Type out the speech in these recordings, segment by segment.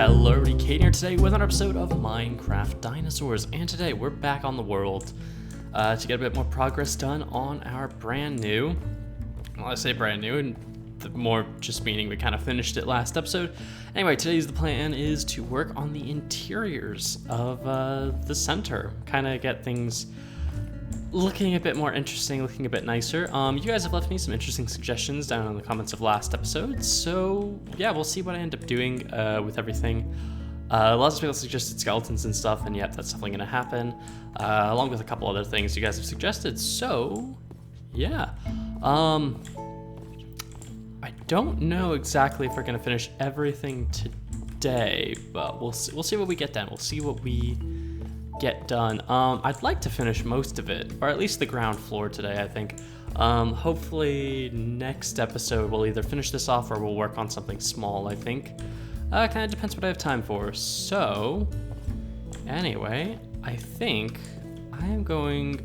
Hello, Decay here today with another episode of Minecraft Dinosaurs, and today we're back on the world to get a bit more progress done on our brand new, well, I say brand new, and more just meaning we kind of finished it last episode. Anyway, today's the plan is to work on the interiors of the center, kind of get things looking a bit more interesting, looking a bit nicer. You guys have left me some interesting suggestions down in the comments of last episode, so yeah, we'll see what I end up doing with everything. Lots of people suggested skeletons and stuff, and yep, that's definitely gonna happen, along with a couple other things you guys have suggested, so yeah. I don't know exactly if we're gonna finish everything today, but we'll see what we get done. We'll see what we get done. I'd like to finish most of it, or at least the ground floor today, I think. Hopefully next episode we'll either finish this off or we'll work on something small, I think. Kind of depends what I have time for. So, anyway, I think I am going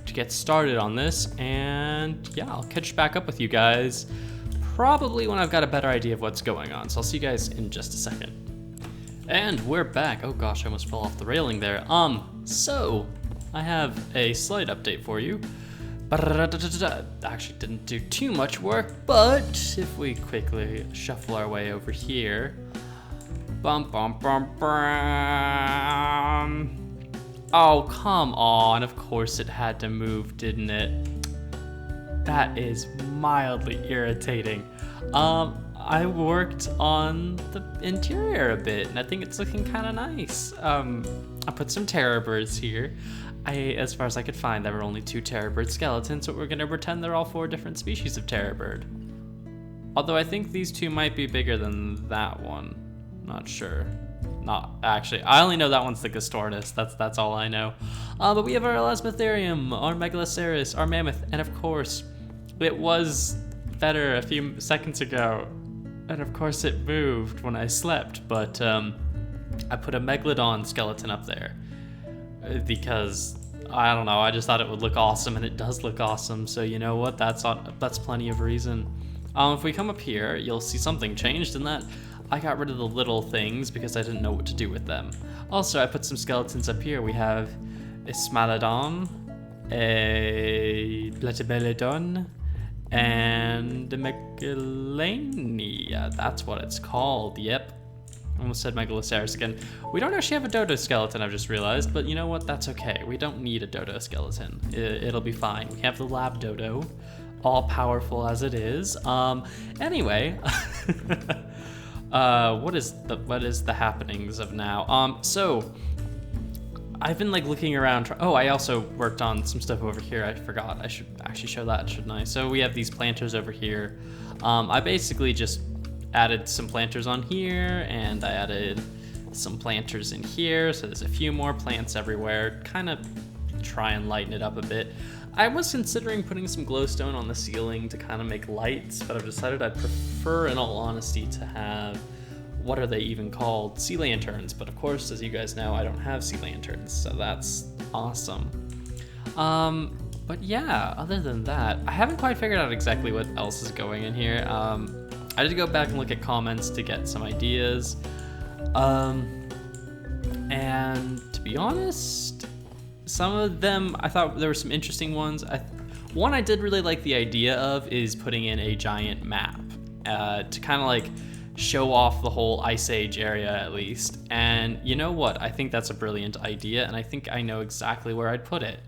to get started on this, and yeah, I'll catch back up with you guys probably when I've got a better idea of what's going on. So I'll see you guys in just a second. And we're back. Oh gosh, I almost fell off the railing there. So I have a slight update for you. Actually didn't do too much work, but if we quickly shuffle our way over here. Bum bum bum bum. Oh, come on. Of course it had to move, didn't it? That is mildly irritating. I worked on the interior a bit, and I think it's looking kind of nice. I put some terror birds here. As far as I could find, there were only 2 terror bird skeletons, so we're gonna pretend they're all 4 different species of terror bird. Although I think these 2 might be bigger than that one. Not sure. Not actually. I only know that one's the Gastornis. That's all I know. But we have our Elasmotherium, our Megaloceros, our Mammoth, and of course, it was better a few seconds ago. And of course it moved when I slept, but I put a Megalodon skeleton up there because I don't know, I just thought it would look awesome, and it does look awesome, so you know what, that's plenty of reason. If we come up here, you'll see something changed in that I got rid of the little things because I didn't know what to do with them. Also, I put some skeletons up here. We have a Smaladon, a Platybelodon, and a Megalania, that's what it's called, yep. Almost said Megaloceros again. We don't actually have a dodo skeleton, I've just realized, but you know what, that's okay. We don't need a dodo skeleton. It'll be fine. We have the lab dodo, all powerful as it is. Anyway, what is the happenings of now? So, I've been like looking around. Oh, I also worked on some stuff over here. I forgot. I should actually show that, shouldn't I? So we have these planters over here. I basically just added some planters on here, and I added some planters in here. So there's a few more plants everywhere. Kind of try and lighten it up a bit. I was considering putting some glowstone on the ceiling to kind of make lights, but I've decided I'd prefer, in all honesty, to have, what are they even called? Sea lanterns, but of course, as you guys know, I don't have sea lanterns, so that's awesome. But yeah, other than that, I haven't quite figured out exactly what else is going in here. I did go back and look at comments to get some ideas. And to be honest, some of them, I thought there were some interesting ones. One I did really like the idea of is putting in a giant map to kind of like show off the whole Ice Age area at least. And you know what? I think that's a brilliant idea, and I think I know exactly where I'd put it.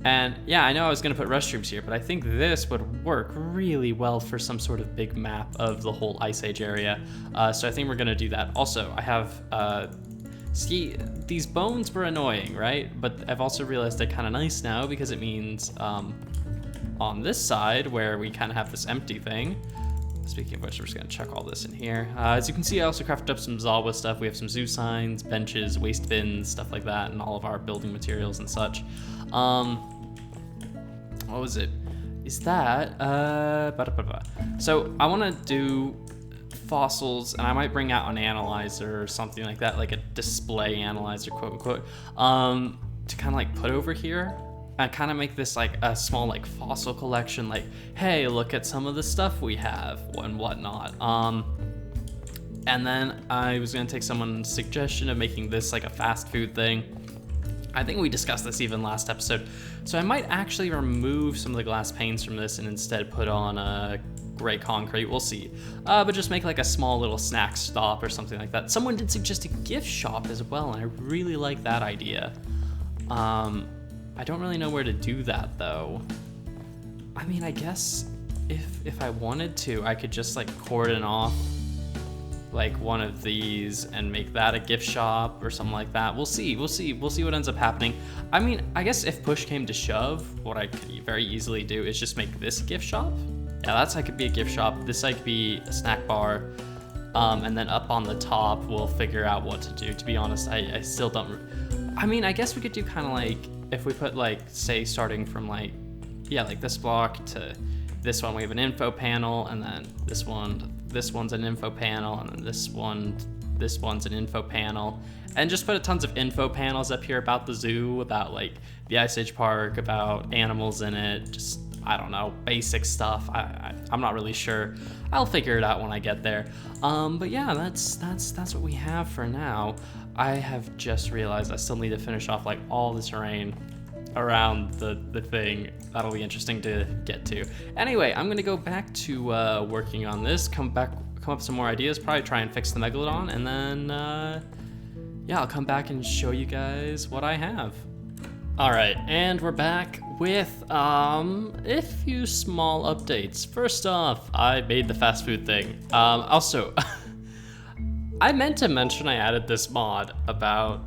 And yeah, I know I was gonna put restrooms here, but I think this would work really well for some sort of big map of the whole Ice Age area. So I think we're gonna do that. Also, I have, see, these bones were annoying, right? But I've also realized they're kind of nice now because it means on this side where we kind of have this empty thing. Speaking of which, I'm just gonna chuck all this in here. As you can see, I also crafted up some Zawa stuff. We have some zoo signs, benches, waste bins, stuff like that, and all of our building materials and such. What was it? Is that, So I wanna do fossils, and I might bring out an analyzer or something like that, like a display analyzer, quote unquote, to kind of like put over here. And kind of make this like a small like fossil collection, like, hey, look at some of the stuff we have and whatnot. And then I was gonna take someone's suggestion of making this like a fast food thing. I think we discussed this even last episode. So I might actually remove some of the glass panes from this and instead put on a gray concrete, we'll see. But just make like a small little snack stop or something like that. Someone did suggest a gift shop as well, and I really like that idea. I don't really know where to do that though. I mean, I guess if I wanted to, I could just like cordon off like one of these and make that a gift shop or something like that. We'll see what ends up happening. I mean, I guess if push came to shove, what I could very easily do is just make this a gift shop. Yeah, that side could be a gift shop. This side could be a snack bar. And then up on the top, we'll figure out what to do. To be honest, I still don't, I mean, I guess we could do kind of like, if we put like, say starting from like, yeah, like this block to this one, we have an info panel, and then this one's an info panel, and then this one's an info panel, and just put tons of info panels up here about the zoo, about like the Ice Age Park, about animals in it, just, I don't know, basic stuff. I'm not really sure. I'll figure it out when I get there. But yeah, that's what we have for now. I have just realized I still need to finish off like all the terrain around the thing. That'll be interesting to get to. Anyway, I'm gonna go back to working on this, come up with some more ideas, probably try and fix the Megalodon, and then yeah, I'll come back and show you guys what I have. Alright, and we're back with a few small updates. First off, I made the fast food thing. Also, I meant to mention I added this mod about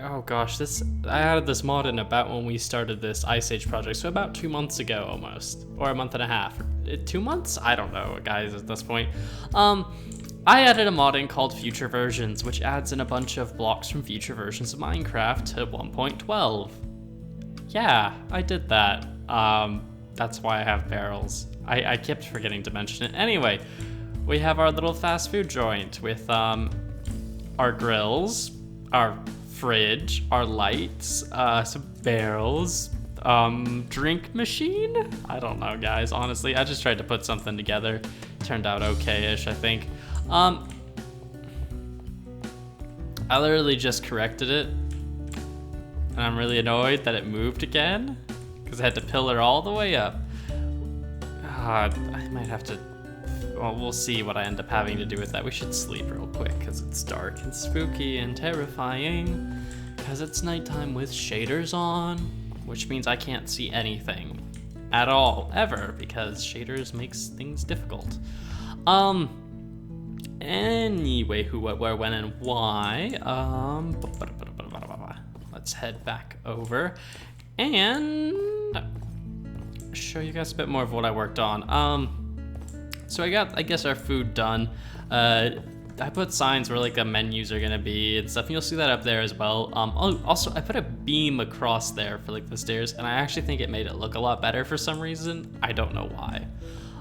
oh gosh, I added this mod in about when we started this Ice Age project, so about 2 months ago almost, or a month and a half. 2 months? I don't know, guys, at this point. I added a mod in called Future Versions, which adds in a bunch of blocks from future versions of Minecraft to 1.12. Yeah, I did that. That's why I have barrels. I kept forgetting to mention it. Anyway, we have our little fast food joint with our grills, our fridge, our lights, some barrels, drink machine? I don't know, guys, honestly. I just tried to put something together. Turned out okay-ish, I think. I literally just corrected it, and I'm really annoyed that it moved again, because I had to pillar all the way up. I might have to, well, we'll see what I end up having to do with that. We should sleep real quick, because it's dark and spooky and terrifying, because it's nighttime with shaders on, which means I can't see anything at all, ever, because shaders makes things difficult. Anyway, who, what, where, when, and why. Let's head back over and show you guys a bit more of what I worked on. So I got, I guess, our food done. I put signs where like the menus are gonna be and stuff, and you'll see that up there as well. Also, I put a beam across there for like the stairs, and I actually think it made it look a lot better for some reason. I don't know why.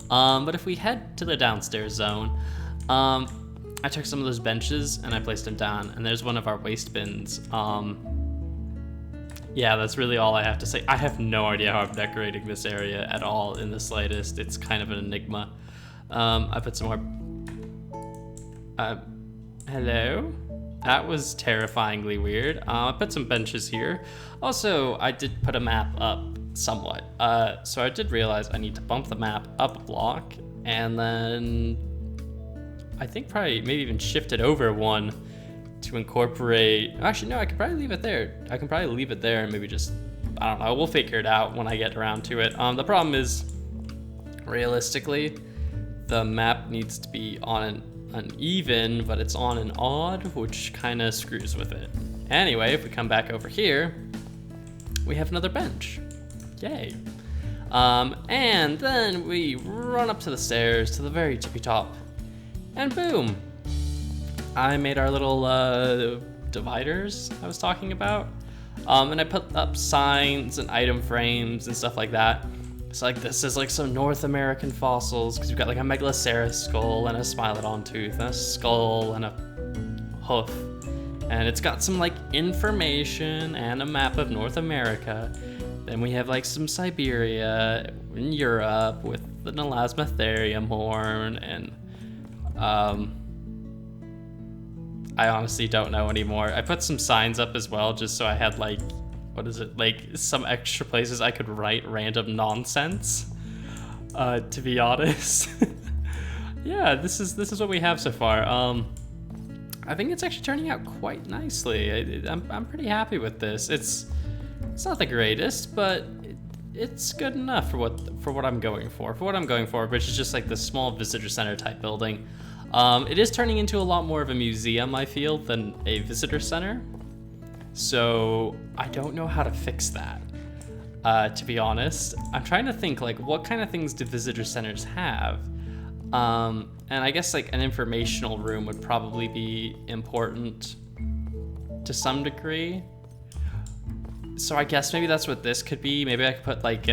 But if we head to the downstairs zone, I took some of those benches and I placed them down, and there's one of our waste bins. Yeah, that's really all I have to say. I have no idea how I'm decorating this area at all in the slightest. It's kind of an enigma. I put some more, hello? That was terrifyingly weird. I put some benches here. Also, I did put a map up somewhat. So I did realize I need to bump the map up a block, and then I think probably maybe even shift it over one to incorporate, actually no, I could probably leave it there. I can probably leave it there and maybe just, I don't know, we'll figure it out when I get around to it. The problem is, realistically, the map needs to be on an even, but it's on an odd, which kind of screws with it. Anyway, if we come back over here, we have another bench. Yay. And then we run up to the stairs to the very tippy top, and boom, I made our little dividers I was talking about. And I put up signs and item frames and stuff like that. So like this is like some North American fossils, because we've got like a Megaloceros skull and a Smilodon tooth and a skull and a hoof. And it's got some like information and a map of North America. Then we have like some Siberia in Europe with the Elasmotherium horn, and I honestly don't know anymore. I put some signs up as well, just so I had like, what is it, like some extra places I could write random nonsense, to be honest. Yeah, this is what we have so far. I think it's actually turning out quite nicely. I'm pretty happy with this. It's not the greatest, but it's good enough for what I'm going for. For what I'm going for, which is just like the small visitor center type building. It is turning into a lot more of a museum, I feel, than a visitor center. So I don't know how to fix that. To be honest, I'm trying to think like what kind of things do visitor centers have? And I guess like an informational room would probably be important to some degree. So I guess maybe that's what this could be. Maybe I could put like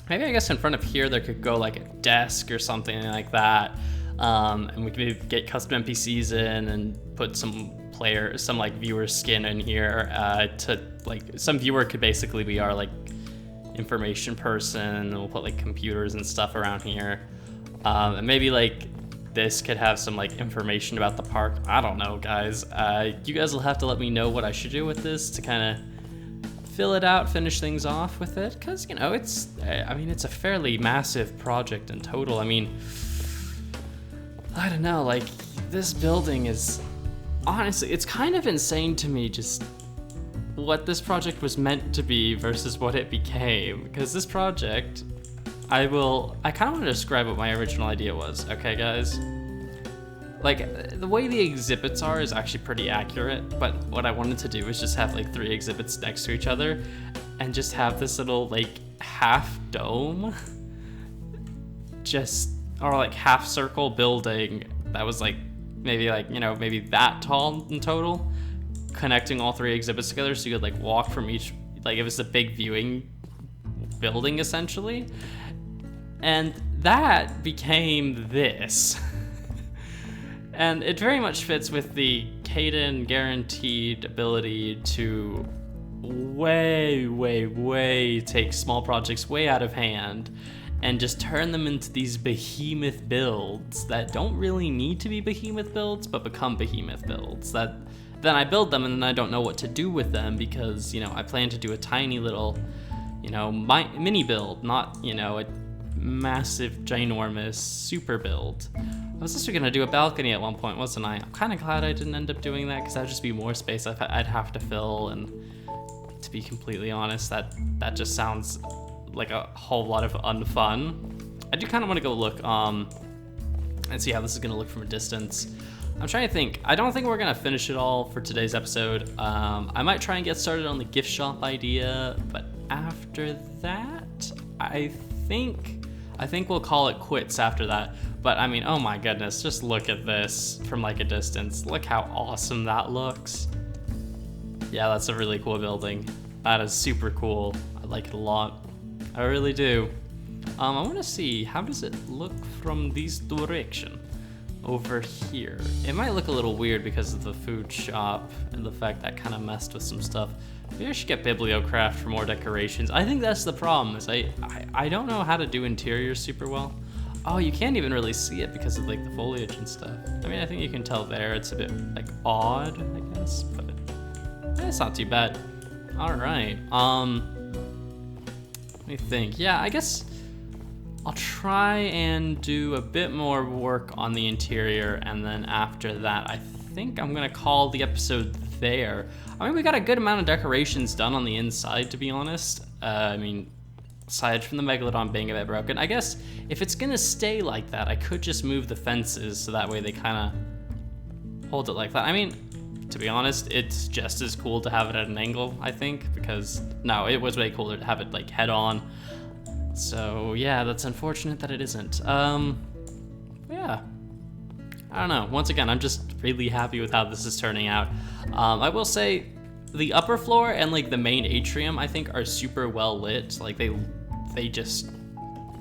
maybe I guess in front of here there could go like a desk or something like that. And we could maybe get custom NPCs in and put some like viewer skin in here, to like some viewer could basically be our like information person, and we'll put like computers and stuff around here. And maybe like this could have some like information about the park. I don't know, guys. You guys will have to let me know what I should do with this to kind of fill it out, finish things off with it, because you know it's a fairly massive project in total. I mean, I don't know, like this building is honestly, it's kind of insane to me just what this project was meant to be versus what it became, because this project, I kind of want to describe what my original idea was, okay guys? Like, the way the exhibits are is actually pretty accurate, but what I wanted to do was just have like 3 exhibits next to each other and just have this little like half dome, or like half circle building that was like maybe like, you know, maybe that tall in total, connecting all 3 exhibits together so you could like walk from each, like it was a big viewing building essentially. And that became this. And it very much fits with the Caden guaranteed ability to way take small projects way out of hand and just turn them into these behemoth builds that don't really need to be behemoth builds, but become behemoth builds that then I build them and then I don't know what to do with them because, you know, I plan to do a tiny little, you know, mini build, not, you know, a massive, ginormous super build. I was also gonna do a balcony at one point, wasn't I? I'm kind of glad I didn't end up doing that because that'd just be more space I'd have to fill, and to be completely honest, that just sounds like a whole lot of unfun. I do kind of want to go look and see how this is gonna look from a distance. I'm trying to think. I don't think we're gonna finish it all for today's episode. I might try and get started on the gift shop idea, but after that, I think we'll call it quits after that. But I mean, oh my goodness, just look at this from like a distance. Look how awesome that looks. Yeah, that's a really cool building. That is super cool. I like it a lot. I really do. I want to see, how does it look from this direction over here? It might look a little weird because of the food shop and the fact that kind of messed with some stuff. Maybe I should get Bibliocraft for more decorations. I think that's the problem, is I don't know how to do interiors super well. Oh, you can't even really see it because of like the foliage and stuff. I mean, I think you can tell there it's a bit like odd, I guess, but it's not too bad. All right, let me think. Yeah, I guess I'll try and do a bit more work on the interior, and then after that, I think I'm gonna call the episode there. I mean, we got a good amount of decorations done on the inside, to be honest. I mean, aside from the Megalodon being a bit broken, I guess if it's gonna stay like that, I could just move the fences so that way they kind of hold it like that. I mean, to be honest, it's just as cool to have it at an angle, I think, because no, it was way cooler to have it like head on. So yeah, that's unfortunate that it isn't. Yeah, I don't know. Once again, I'm just really happy with how this is turning out. I will say the upper floor and like the main atrium, I think, are super well lit. Like they just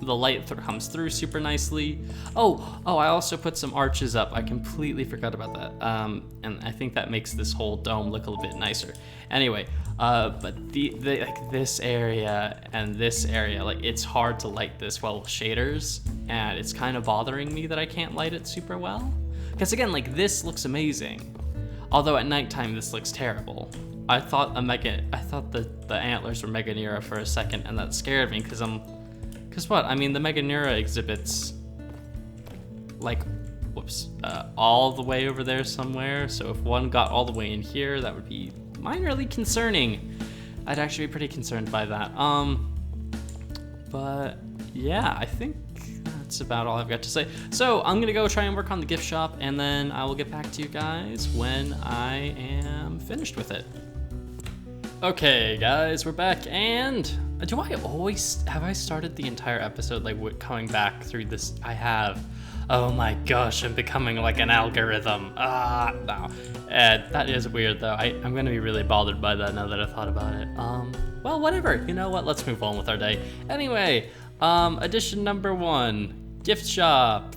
the light comes through super nicely. Oh, I also put some arches up. I completely forgot about that. And I think that makes this whole dome look a little bit nicer. Anyway, but like this area and this area, like it's hard to light this well with shaders, and it's kind of bothering me that I can't light it super well. Because again, like this looks amazing, although at nighttime this looks terrible. I thought the antlers were Meganeura for a second, and that scared me because what? I mean, the Meganeura exhibits like, all the way over there somewhere. So if one got all the way in here, that would be minorly concerning. I'd actually be pretty concerned by that. But yeah, I think that's about all I've got to say. So I'm gonna go try and work on the gift shop, and then I will get back to you guys when I am finished with it. Okay guys, we're back, and have I started the entire episode like coming back through this? I have. Oh my gosh, I'm becoming like an algorithm. No. That is weird though. I'm gonna be really bothered by that now that I thought about it. Well, whatever, you know what? Let's move on with our day. Anyway, edition number 1, gift shop.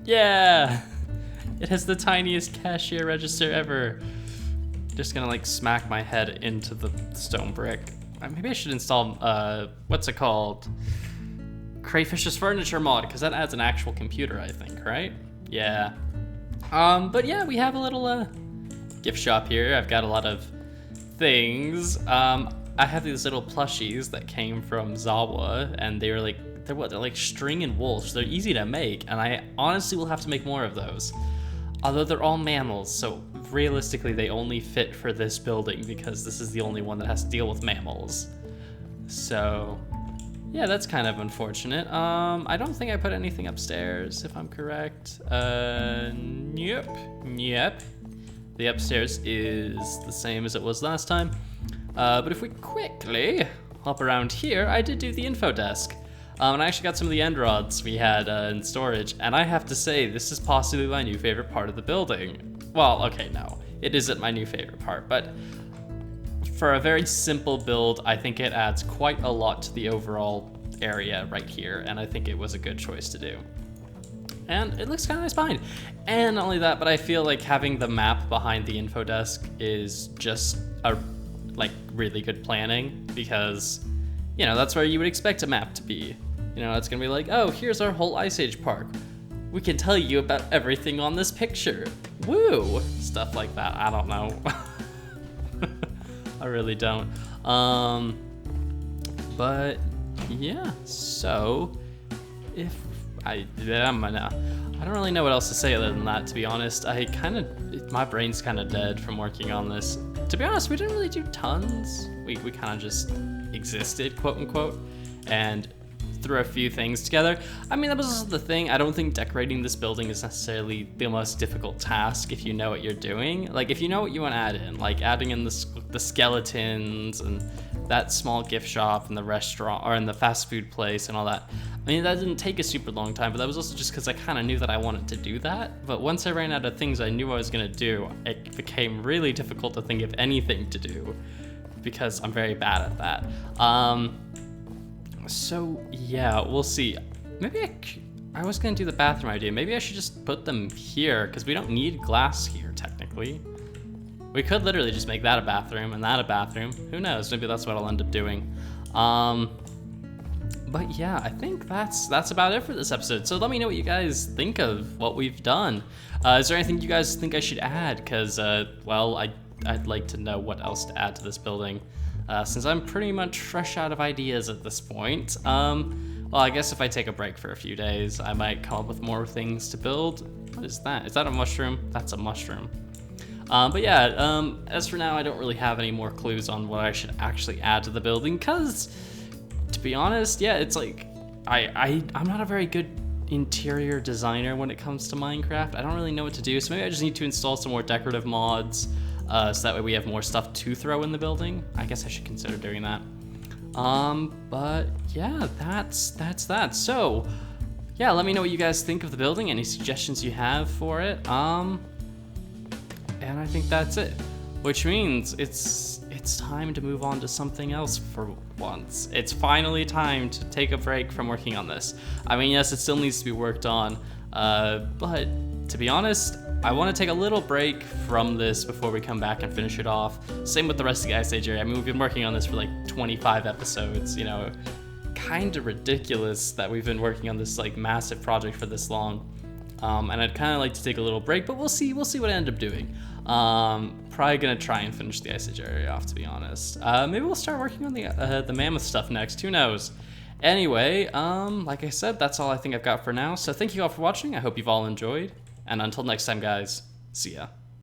Yeah, it has the tiniest cashier register ever. Just gonna like smack my head into the stone brick. Maybe I should install, what's it called? Crayfish's furniture mod, because that adds an actual computer, I think, right? Yeah. But yeah, we have a little gift shop here. I've got a lot of things. I have these little plushies that came from Zawa, and they're like string and wool, so they're easy to make, and I honestly will have to make more of those. Although they're all mammals, so realistically they only fit for this building because this is the only one that has to deal with mammals. So yeah, that's kind of unfortunate. I don't think I put anything upstairs, if I'm correct. Yep. The upstairs is the same as it was last time. But if we quickly hop around here, I did do the info desk. And I actually got some of the end rods we had in storage, and I have to say, this is possibly my new favorite part of the building. Well, okay, no, it isn't my new favorite part, but for a very simple build, I think it adds quite a lot to the overall area right here, and I think it was a good choice to do. And it looks kind of nice behind. And not only that, but I feel like having the map behind the info desk is just a really good planning, because you know, that's where you would expect a map to be. You know, it's gonna be like, oh, here's our whole Ice Age park. We can tell you about everything on this picture. Woo! Stuff like that, I don't know. I really don't. But yeah, so if I don't really know what else to say other than that, to be honest. My brain's kind of dead from working on this. To be honest, we didn't really do tons. We kind of just existed, quote unquote, and threw a few things together. I mean, that was also the thing. I don't think decorating this building is necessarily the most difficult task if you know what you're doing. Like, if you know what you want to add in, like adding in the skeletons and that small gift shop and the restaurant, or in the fast food place and all that. I mean, that didn't take a super long time, but that was also just because I kind of knew that I wanted to do that. But once I ran out of things I knew I was going to do, it became really difficult to think of anything to do, because I'm very bad at that. So yeah, we'll see. Maybe I was gonna do the bathroom idea. Maybe I should just put them here, because we don't need glass here technically. We could literally just make that a bathroom and that a bathroom. Who knows? Maybe that's what I'll end up doing. But yeah, I think that's about it for this episode. So let me know what you guys think of what we've done. Is there anything you guys think I should add? Because well, I'd like to know what else to add to this building, since I'm pretty much fresh out of ideas at this point. Well, I guess if I take a break for a few days, I might come up with more things to build. What is that? Is that a mushroom? That's a mushroom. But yeah, as for now, I don't really have any more clues on what I should actually add to the building, because, to be honest, yeah, it's like, I'm not a very good interior designer when it comes to Minecraft. I don't really know what to do, so maybe I just need to install some more decorative mods, so that way we have more stuff to throw in the building. I guess I should consider doing that. But yeah, that's that. So yeah, let me know what you guys think of the building, any suggestions you have for it. And I think that's it. which means it's time to move on to something else for once. It's finally time to take a break from working on this. I mean, yes, it still needs to be worked on, but to be honest, I want to take a little break from this before we come back and finish it off. Same with the rest of the Ice Age area. I mean, we've been working on this for like 25 episodes, you know, kind of ridiculous that we've been working on this like massive project for this long. And I'd kind of like to take a little break, but we'll see what I end up doing. Probably gonna try and finish the Ice Age area off, to be honest. Maybe we'll start working on the mammoth stuff next, who knows? Anyway, like I said, that's all I think I've got for now. So thank you all for watching. I hope you've all enjoyed. And until next time, guys, see ya.